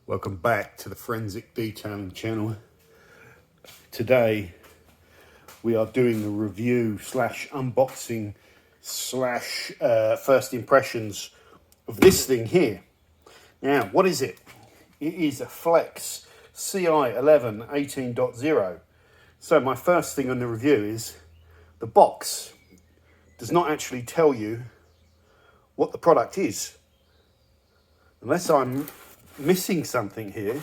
Welcome back to the Forensic Detailing channel. Today we are doing a review slash unboxing slash first impressions of this thing here. Now, what is it? It is a Flex CI11 18.0. So my first thing on the review is the box does not actually tell you what the product is. Unless I'm missing something here.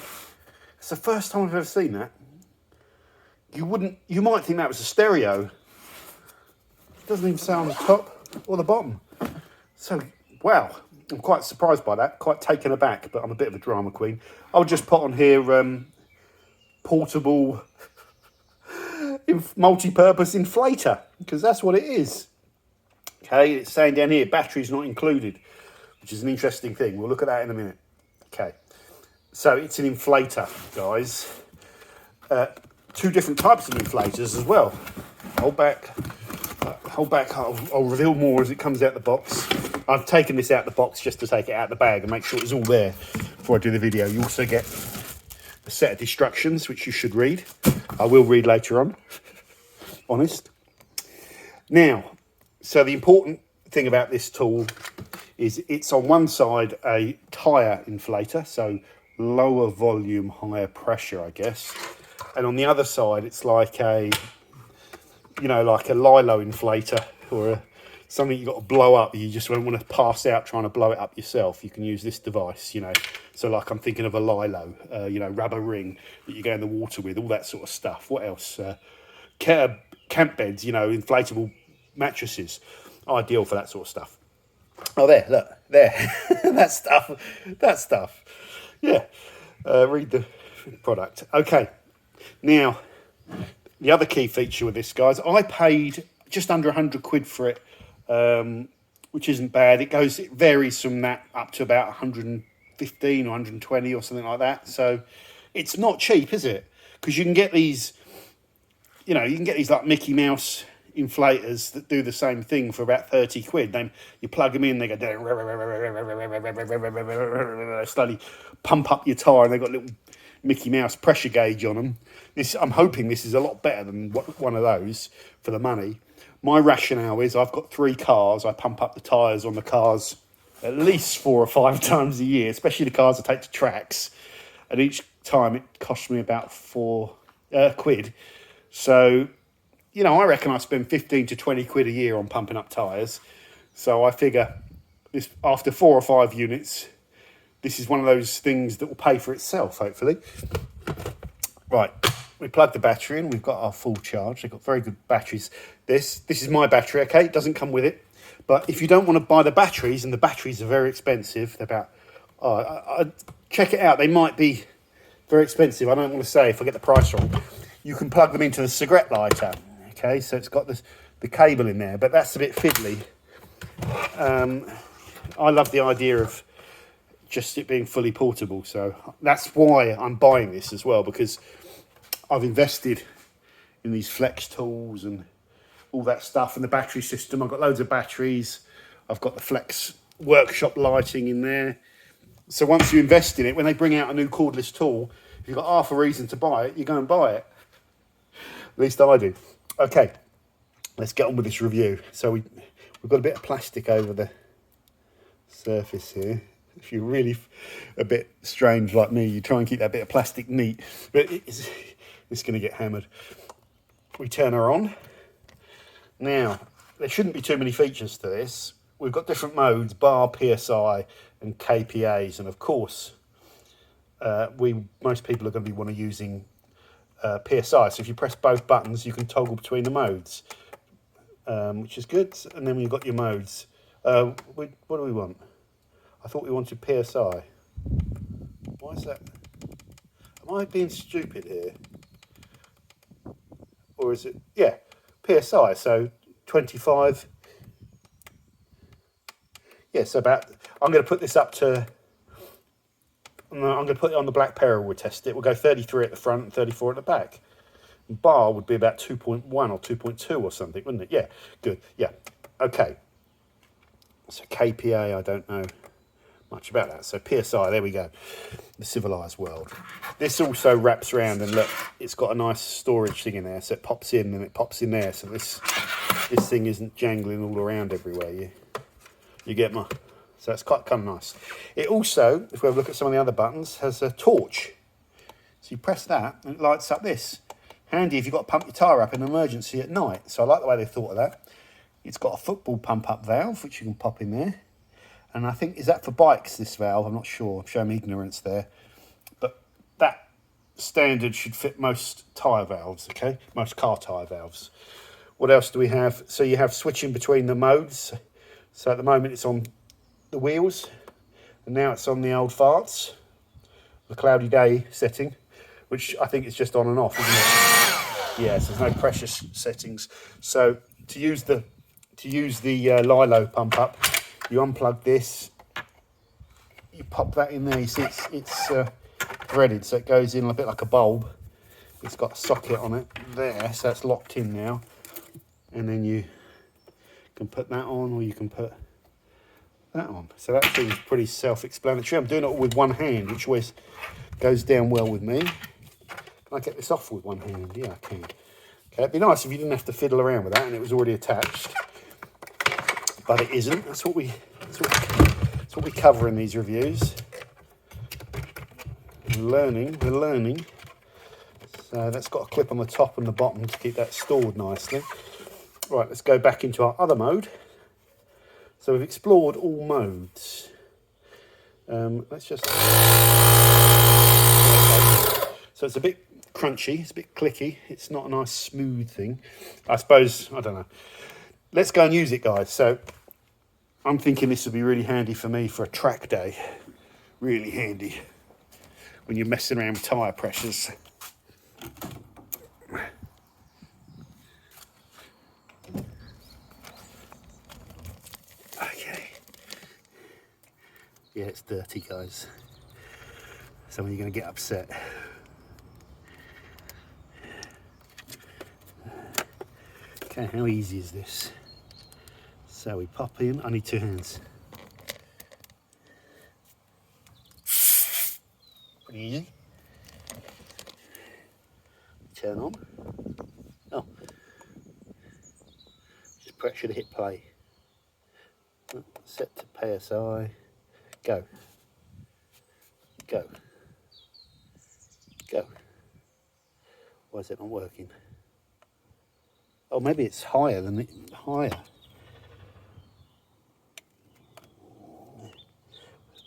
It's the first time I've ever seen that. You might think that was a stereo. It doesn't even say on the top or the bottom. So, wow, I'm quite surprised by that, quite taken aback, but I'm a bit of a drama queen. I'll just put on here portable multi-purpose inflator, because that's what it is. Okay, it's saying down here, batteries not included, which is an interesting thing. We'll look at that in a minute. Okay. So it's an inflator, guys. Two different types of inflators as well. Hold back. I'll reveal more as it comes out the box. I've taken this out the box just to take it out the bag and make sure it's all there before I do the video. You also get a set of instructions, which you should read. I will read later on. Honest. Now, so the important thing about this tool is it's on one side a Tyre inflator, so lower volume, higher pressure, I guess. And on the other side, it's like a, like a Lilo inflator or something you've got to blow up. You just don't want to pass out trying to blow it up yourself. You can use this device, So like I'm thinking of a Lilo, rubber ring that you go in the water with, all that sort of stuff. What else? Camp beds, inflatable mattresses. Ideal for that sort of stuff. Oh, there, look, there. that stuff. Yeah, read the product. Okay, now, the other key feature with this, guys, I paid just under 100 quid for it, which isn't bad. It varies from that up to about 115 or 120 or something like that. So it's not cheap, is it? Because you can get these, like Mickey Mouse inflators that do the same thing for about 30 quid. Then you plug them in, they go slowly pump up your tyre, and they've got a little Mickey Mouse pressure gauge on them. I'm hoping this is a lot better than one of those for the money. My rationale is I've got 3 cars. I pump up the tyres on the cars at least 4 or 5 times a year, especially the cars I take to tracks. And each time it costs me about 4 quid. So, I reckon I spend 15 to 20 quid a year on pumping up tyres. So I figure this, after 4 or 5 units, this is one of those things that will pay for itself, hopefully. Right, we plug the battery in. We've got our full charge. They've got very good batteries. This is my battery, okay? It doesn't come with it. But if you don't want to buy the batteries, and the batteries are very expensive, they're about... check it out. They might be very expensive. I don't want to say if I get the price wrong. You can plug them into the cigarette lighter. Okay, so it's got the cable in there, but that's a bit fiddly. I love the idea of just it being fully portable, so that's why I'm buying this as well, because I've invested in these Flex tools and all that stuff, and the battery system. I've got loads of batteries. I've got the Flex workshop lighting in there. So once you invest in it, when they bring out a new cordless tool, if you've got half a reason to buy it, you go and buy it. At least I do. Okay, let's get on with this review. So we've got a bit of plastic over the surface here. If you're really a bit strange like me, you try and keep that bit of plastic neat, but it's going to get hammered. We turn her on. Now, there shouldn't be too many features to this. We've got different modes, bar, PSI, and KPAs, and of course, most people are going to be using PSI. So if you press both buttons, you can toggle between the modes, which is good. And then you've got your modes. What do we want? I thought we wanted PSI. Why is that? Am I being stupid here? Or is it? Yeah, PSI. So 25. Yes, I'm going to put this up to... I'm going to put it on the black peril. We'll test it. We'll go 33 at the front and 34 at the back. Bar would be about 2.1 or 2.2 or something, wouldn't it? Yeah, good. Yeah, okay. So KPA, I don't know. much about that. So PSI, there we go, the civilized world. This also wraps around, and look, it's got a nice storage thing in there, so it pops in and it pops in there, so this thing isn't jangling all around everywhere. You get my... So it's quite kind of nice. It also, if we have a look at some of the other buttons, has a torch. So you press that and it lights up this. Handy if you've got to pump your tyre up in an emergency at night. So I like the way they thought of that. It's got a football pump up valve, which you can pop in there. And I think, is that for bikes, this valve? I'm not sure. I'm showing ignorance there. But that standard should fit most tyre valves, okay? Most car tyre valves. What else do we have? So you have switching between the modes. So at the moment it's on the wheels, and now it's on the old farts, the cloudy day setting, which I think is just on and off, isn't it? Yes, there's no pressure settings. So to use the Lilo pump up, you unplug this, you pop that in there. You see it's threaded, so it goes in a bit like a bulb. It's got a socket on it there, so it's locked in now. And then you can put that on, or you can put that on. So that seems pretty self-explanatory. I'm doing it all with one hand, which always goes down well with me. Can I get this off with one hand? Yeah, I can. Okay, it'd be nice if you didn't have to fiddle around with that and it was already attached. But it isn't. That's what we cover in these reviews. We're learning. So that's got a clip on the top and the bottom to keep that stored nicely. Right, let's go back into our other mode. So we've explored all modes. Let's just... So it's a bit crunchy, it's a bit clicky. It's not a nice smooth thing. I suppose, I don't know. Let's go and use it, guys. So I'm thinking this would be really handy for me for a track day. Really handy when you're messing around with tyre pressures. Yeah, it's dirty, guys. So when you're going to get upset. Okay, how easy is this? So we pop in. I need two hands. Pretty easy. Turn on. Oh. Just should have hit play. Set to PSI. Go. Go. Go. Why is it not working? Oh, maybe it's higher than it. Higher.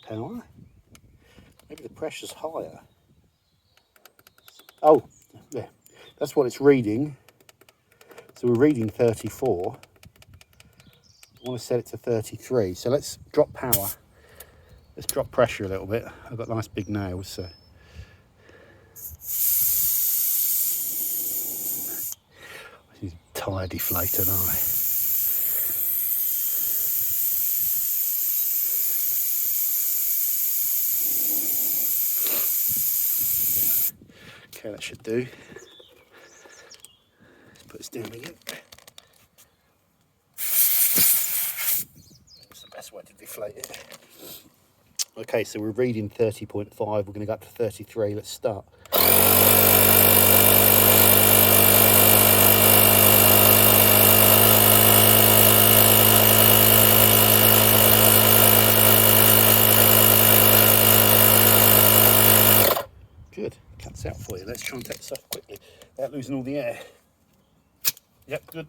Power. Maybe the pressure's higher. Oh, yeah. That's what it's reading. So we're reading 34. I want to set it to 33. So let's drop power. Let's drop pressure a little bit. I've got nice big nails, so. This is tyre deflator, don't I? Okay, that should do. Let's put this down again. That's the best way to deflate it. Okay, so we're reading 30.5, we're going to go up to 33, let's start. Good, cuts out for you. Let's try and take this off quickly without losing all the air. Yep, good.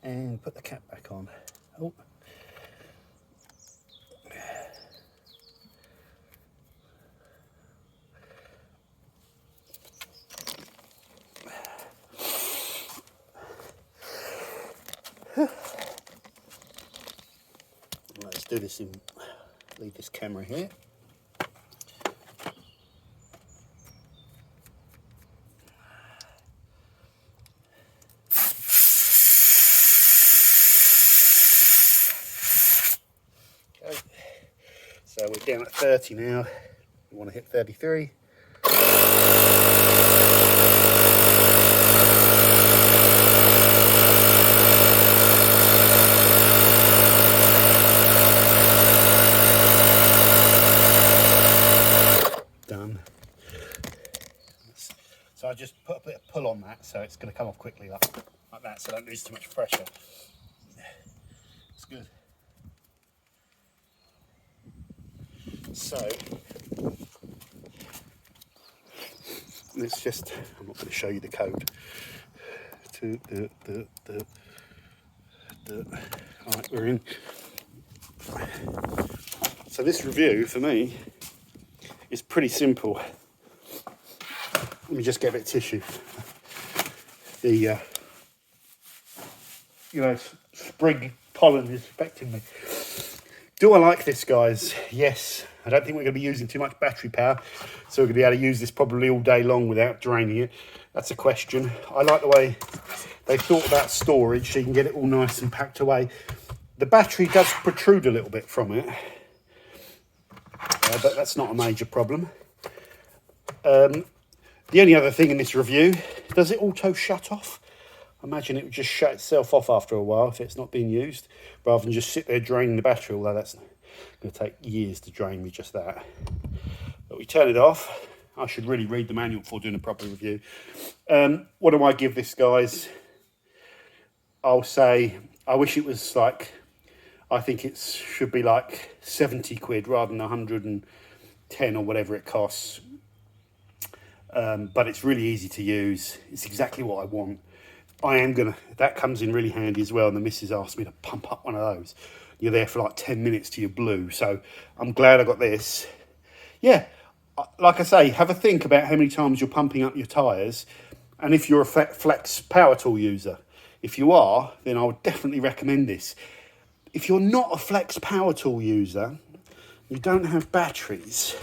And put the cap back on. Oh. Let's do this in, leave this camera here. Okay, so we're down at 30 now. We want to hit 33. So I just put a bit of pull on that, so it's going to come off quickly like that, so I don't lose too much pressure. It's good. So let's just, I'm not going to show you the code. Right, we're in. So this review for me is pretty simple. Let me just get a bit of tissue. The spring pollen is affecting me. Do I like this, guys? Yes. I don't think we're going to be using too much battery power, so we're going to be able to use this probably all day long without draining it. That's a question. I like the way they thought about storage, so you can get it all nice and packed away. The battery does protrude a little bit from it, but that's not a major problem. The only other thing in this review, does it auto shut off? I imagine it would just shut itself off after a while if it's not being used, rather than just sit there draining the battery, although that's going to take years to drain me just that. But we turn it off. I should really read the manual before doing a proper review. What do I give this, guys? I'll say, I wish it was like, I think it should be like 70 quid rather than 110 or whatever it costs. But it's really easy to use. It's exactly what I want. That comes in really handy as well. And the missus asked me to pump up one of those. You're there for like 10 minutes to your blue. So I'm glad I got this. Yeah, like I say, have a think about how many times you're pumping up your tyres. And if you're a flex power tool user. If you are, then I would definitely recommend this. If you're not a flex power tool user, you don't have batteries,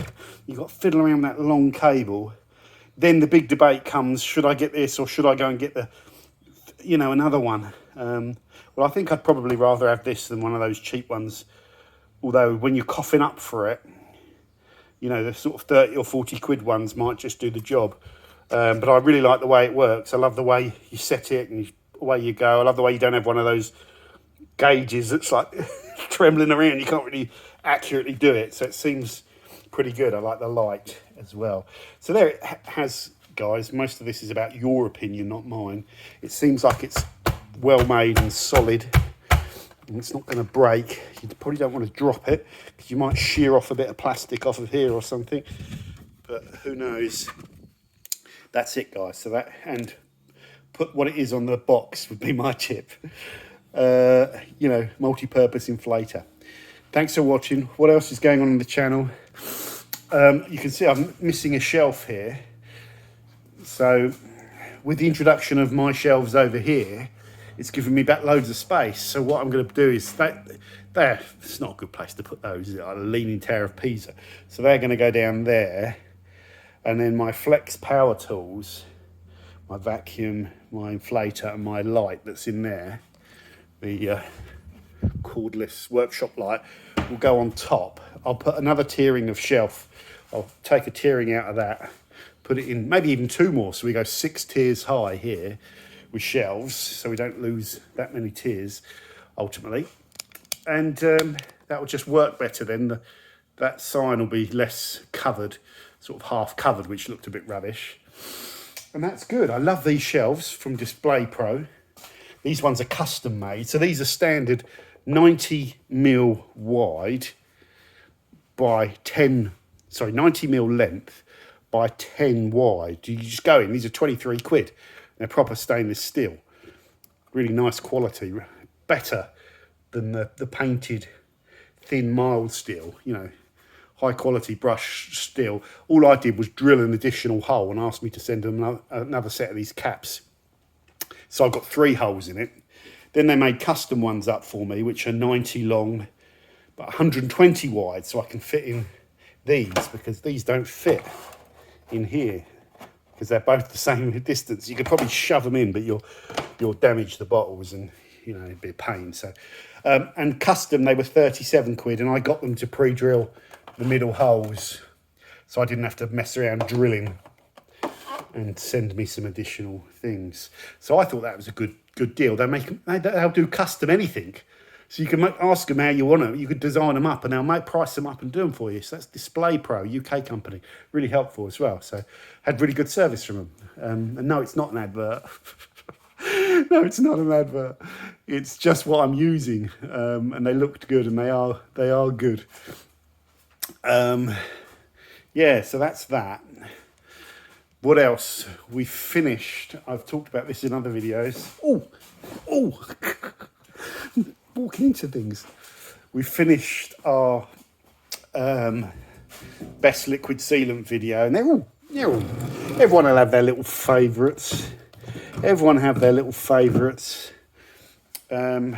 you've got to fiddle around that long cable, then the big debate comes, should I get this or should I go and get another one? Well, I think I'd probably rather have this than one of those cheap ones. Although when you're coughing up for it, the sort of 30 or 40 quid ones might just do the job. But I really like the way it works. I love the way you set it and away you go. I love the way you don't have one of those gauges that's like trembling around. You can't really accurately do it. So it seems pretty good. I like the light as well. So there it has, guys. Most of this is about your opinion, not mine. It seems like it's well made and solid, and it's not going to break. You probably don't want to drop it because you might shear off a bit of plastic off of here or something, but who knows. That's it, guys. So that, and put what it is on the box would be my tip. Multi-purpose inflator. Thanks for watching. What else is going on the channel? You can see I'm missing a shelf here. So with the introduction of my shelves over here, it's given me back loads of space. So what I'm going to do is it's not a good place to put those, is it? The Leaning Tower of Pisa. So they're going to go down there. And then my flex power tools, my vacuum, my inflator and my light that's in there, the cordless workshop light, will go on top. I'll put another tiering of shelf. I'll take a tiering out of that, put it in, maybe even two more. So we go 6 tiers high here with shelves, so we don't lose that many tiers ultimately. And that will just work better then. That sign will be less covered, sort of half covered, which looked a bit rubbish. And that's good. I love these shelves from Display Pro. These ones are custom made. So these are standard 90mm wide by 90mm length by 10 wide. You just go in, these are 23 quid. They're proper stainless steel. Really nice quality. Better than the painted thin mild steel, high quality brush steel. All I did was drill an additional hole and asked me to send them another set of these caps. So I've got 3 holes in it. Then they made custom ones up for me, which are 90 long, but 120 wide, so I can fit in these, because these don't fit in here, because they're both the same distance. You could probably shove them in, but you'll damage the bottles and, it'd be a pain. So, and custom, they were 37 quid, and I got them to pre-drill the middle holes, so I didn't have to mess around drilling and send me some additional things. So I thought that was a good deal. They'll do custom anything So you can ask them how you want them. You could design them up and they'll price them up and do them for you. So that's Display Pro, UK company. Really helpful as well. So had really good service from them. And no, it's not an advert. No, it's not an advert. It's just what I'm using. And they looked good and they are good. Yeah, so that's that. What else? We finished. I've talked about this in other videos. Oh. Walking into things. We finished our best liquid sealant video, and everyone will have their little favourites. Everyone have their little favourites. These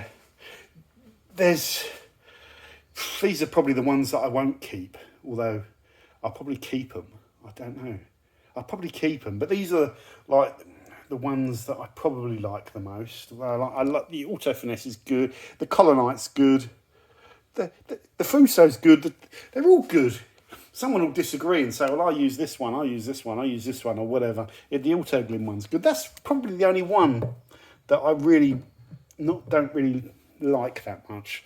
are probably the ones that I won't keep, although I'll probably keep them. I don't know. I'll probably keep them, but these are like the ones that I probably like the most. Well, I like the Auto Finesse is good. The Colonite's good. The Fuso's good. They're all good. Someone will disagree and say, well, I use this one, I use this one, I use this one, or whatever. Yeah, the Auto Glim one's good. That's probably the only one that I really don't really like that much.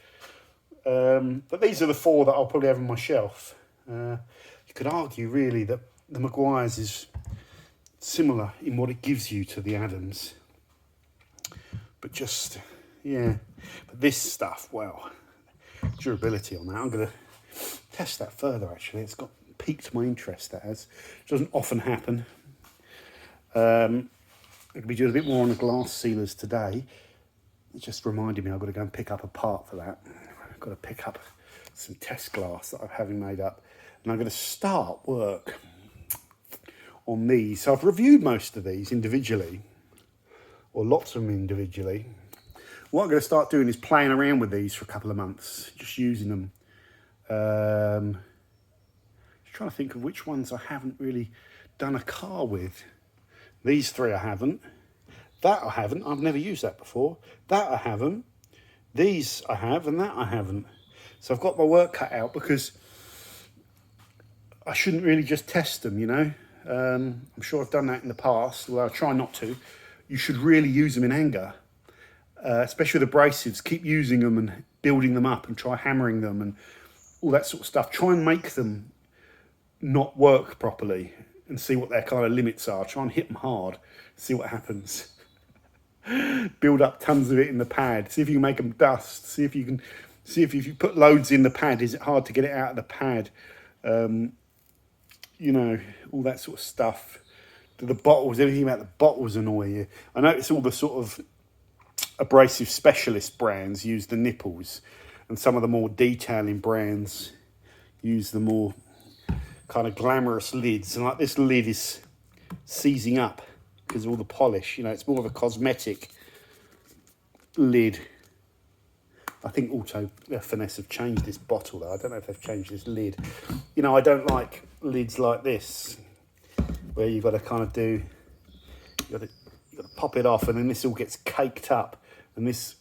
But these are the four that I'll probably have on my shelf. You could argue really that the Maguire's is similar in what it gives you to the Adams, but just, yeah. But this stuff, well, durability on that, I'm going to test that further actually. It's got piqued my interest, that has. It doesn't often happen. I'm going to be doing a bit more on the glass sealers today. It just reminded me I've got to go and pick up a part for that. I've got to pick up some test glass that I'm having made up, and I'm going to start work on these. So I've reviewed most of these individually, or lots of them individually. What I'm going to start doing is playing around with these for a couple of months, just using them. Just trying to think of which ones I haven't really done a car with. These three I haven't. That I haven't. I've never used that before. That I haven't. These I have, and that I haven't. So I've got my work cut out because I shouldn't really just test them, you know. I'm sure I've done that in the past, although I try not to. You should really use them in anger, especially with abrasives. Keep using them and building them up and try hammering them and all that sort of stuff. Try and make them not work properly and see what their kind of limits are. Try and hit them hard, see what happens. Build up tons of it in the pad. See if you can make them dust. See if you put loads in the pad, is it hard to get it out of the pad? You know, all that sort of stuff. Do the bottles, anything about the bottles annoy you? I notice all the sort of abrasive specialist brands use the nipples, and some of the more detailing brands use the more kind of glamorous lids. And like this lid is seizing up because of all the polish. You know, it's more of a cosmetic lid. I think Auto Finesse have changed this bottle though. I don't know if they've changed this lid. You know, I don't like lids like this, where you've got to kind of do, you've got to pop it off, and then this all gets caked up, and this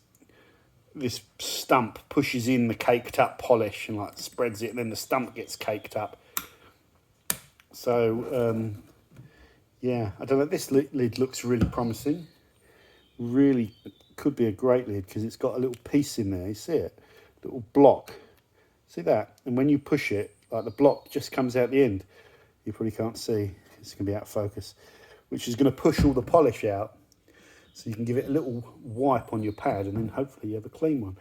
stump pushes in the caked up polish and like spreads it, and then the stump gets caked up. So yeah, I don't know. This lid looks really promising. Really could be a great lid because it's got a little piece in there. You see it? Little block. See that? And when you push it, like the block just comes out the end. You probably can't see. It's going to be out of focus. Which is going to push all the polish out. So you can give it a little wipe on your pad and then hopefully you have a clean one.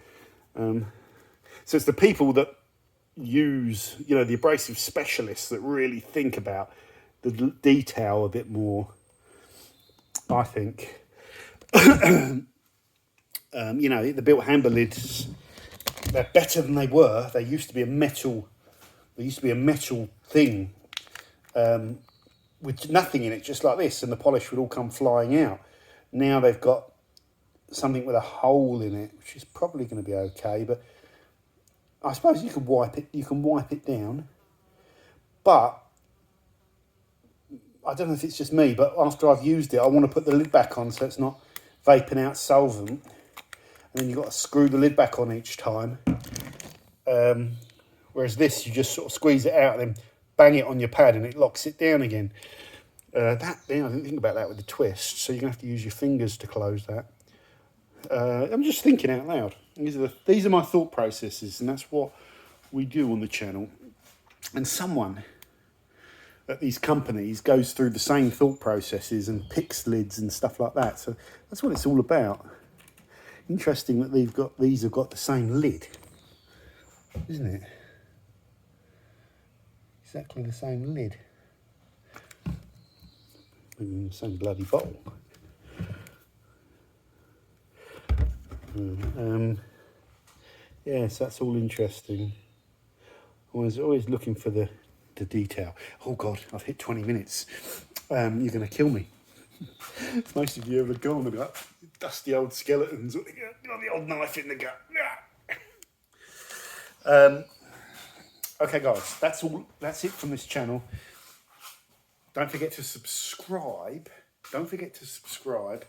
So it's the people that use, you know, the abrasive specialists that really think about the detail a bit more, I think. You know, the built hamber lids, they're better than they were. They used to be a metal thing with nothing in it, just like this, and the polish would all come flying out. Now they've got something with a hole in it, which is probably going to be okay, but I suppose you can wipe it down. But I don't know if it's just me, but after I've used it, I want to put the lid back on so it's not vaping out solvent. And then you've got to screw the lid back on each time. Whereas this, you just sort of squeeze it out and then bang it on your pad and it locks it down again. I didn't think about that with the twist, so you're going to have to use your fingers to close that. I'm just thinking out loud. These are my thought processes, and that's what we do on the channel. And someone at these companies goes through the same thought processes and picks lids and stuff like that. So that's what it's all about. Interesting that these have got the same lid, isn't it? Exactly the same lid. In the same bloody bottle. Yes, that's all interesting. I was always looking for the detail. Oh God, I've hit 20 minutes. You're going to kill me. Most of you have gone and got dusty old skeletons. Got the old knife in the gut. Okay, guys, that's all. That's it from this channel. Don't forget to subscribe. Don't forget to subscribe.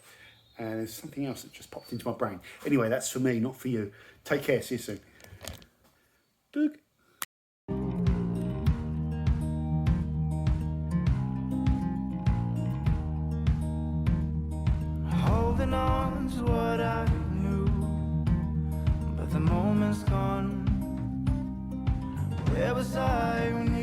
And there's something else that just popped into my brain. Anyway, that's for me, not for you. Take care. See you soon. Doug. Holding on to what I knew, but the moment's gone. Where was I when you